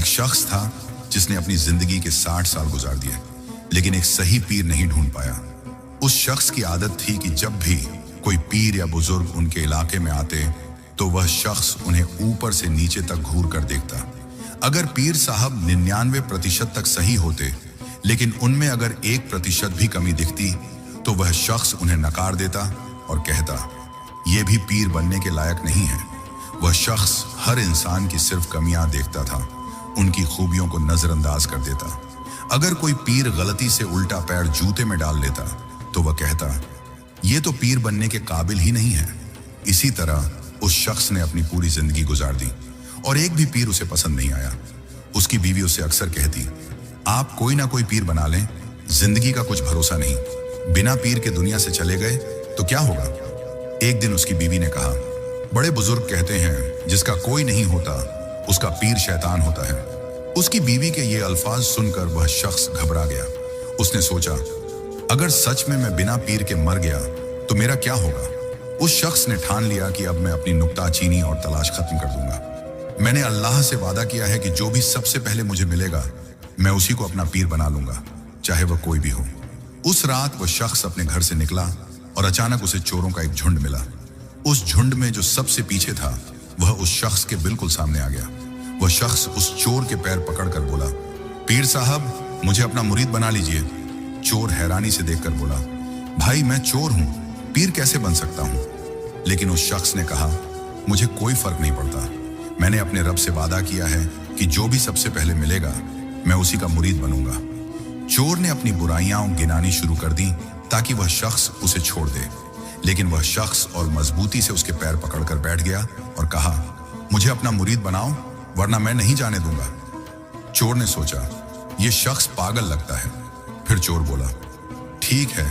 एक शख्स था जिसने अपनी जिंदगी के 60 साल गुजार दिए, लेकिन एक सही पीर नहीं ढूंढ पाया। उस शख्स की आदत थी कि जब भी कोई पीर या बुजुर्ग उनके इलाके में आते तो वह शख्स उन्हें ऊपर से नीचे तक घूर कर देखता। अगर पीर साहब 99% तक सही होते, लेकिन उनमें अगर 1% भी कमी दिखती तो वह शख्स उन्हें नकार देता और कहता, यह भी पीर बनने के लायक नहीं है। वह शख्स हर इंसान की सिर्फ कमियां देखता था, उनकी खूबियों को नजरअंदाज कर देता। अगर कोई पीर गलती से उल्टा पैर जूते में डाल लेता तो वह कहता, यह तो पीर बनने के काबिल ही नहीं है। इसी तरह उस शख्स ने अपनी पूरी जिंदगी गुजार दी और एक भी पीर उसे पसंद नहीं आया। उसकी बीवी उससे अक्सर कहती, आप कोई ना कोई पीर बना लें, जिंदगी का कुछ भरोसा नहीं, बिना पीर के दुनिया से चले गए तो क्या होगा। एक दिन उसकी बीवी ने कहा, बड़े बुजुर्ग कहते हैं जिसका कोई नहीं होता उसका पीर शैतान होता है। उसकी बीवी के ये अल्फाज सुनकर वह शख्स घबरा गया। उसने सोचा, अगर सच में मैं बिना पीर के मर गया तो मेरा क्या होगा। उस शख्स ने ठान लिया कि अब मैं अपनी नुक्ताचीनी और तलाश खत्म कर दूंगा। मैंने अल्लाह से वादा किया है कि जो भी सबसे पहले मुझे मिलेगा मैं उसी को अपना पीर बना लूंगा, चाहे वह कोई भी हो। उस रात वह शख्स अपने घर से निकला और अचानक उसे चोरों का एक झुंड मिला। उस झुंड में जो सबसे पीछे था वह उस शख्स के बिल्कुल सामने आ गया। वह शख्स उस चोर के पैर पकड़कर बोला, पीर साहब मुझे अपना मुरीद बना लीजिए। चोर हैरानी से देखकर बोला, भाई मैं चोर हूं, पीर कैसे बन सकता हूं। लेकिन उस शख्स ने कहा, मुझे कोई फर्क नहीं पड़ता, मैंने अपने रब से वादा किया है कि जो भी सबसे पहले मिलेगा मैं उसी का मुरीद बनूंगा। चोर ने अपनी बुराइयां गिनानी शुरू कर दी ताकि वह शख्स उसे छोड़ दे, लेकिन वह शख्स और मजबूती से उसके पैर पकड़कर बैठ गया और कहा, मुझे अपना मुरीद बनाओ वरना मैं नहीं जाने दूंगा। चोर ने सोचा, यह शख्स पागल लगता है। फिर चोर बोला, ठीक है,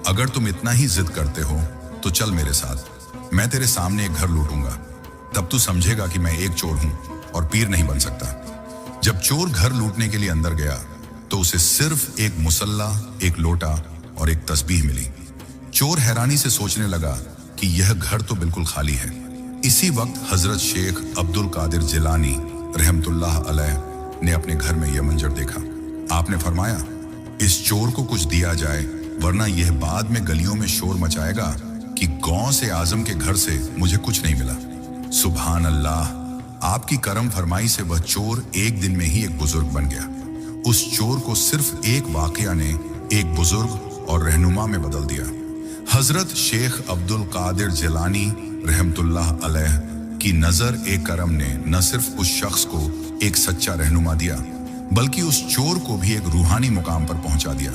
अगर तुम इतना ही जिद करते हो तो चल मेरे साथ, मैं तेरे सामने एक घर लूटूंगा, तब तू समझेगा कि मैं एक चोर हूं और पीर नहीं बन सकता। जब चोर घर लूटने के लिए अंदर गया तो उसे सिर्फ एक मुसल्ला, एक लोटा और एक तस्बीह मिली। चोर हैरानी से सोचने लगा कि यह घर तो बिल्कुल खाली है। इसी वक्त हजरत शेख अब्दुल कादिर जिलानी रहमतुल्लाह अलैह ने अपने घर में यह मंजर देखा। आपने फरमाया, इस चोर को कुछ दिया जाए वरना यह बाद में गलियों में शोर मचाएगा कि गौ से आजम के घर से मुझे कुछ नहीं मिला। सुभान अल्लाह, आपकी करम फरमाई से वह चोर एक दिन में ही एक बुजुर्ग बन गया। उस चोर को सिर्फ एक वाकया ने एक बुजुर्ग और रहनुमा में बदल दिया। हजरत शेख अब्दुल कादिर जिलानी रहमतुल्लाह अलैह की नजर एक करम ने न सिर्फ उस शख्स को एक सच्चा रहनुमा दिया, बल्कि उस चोर को भी एक रूहानी मुकाम पर पहुंचा दिया।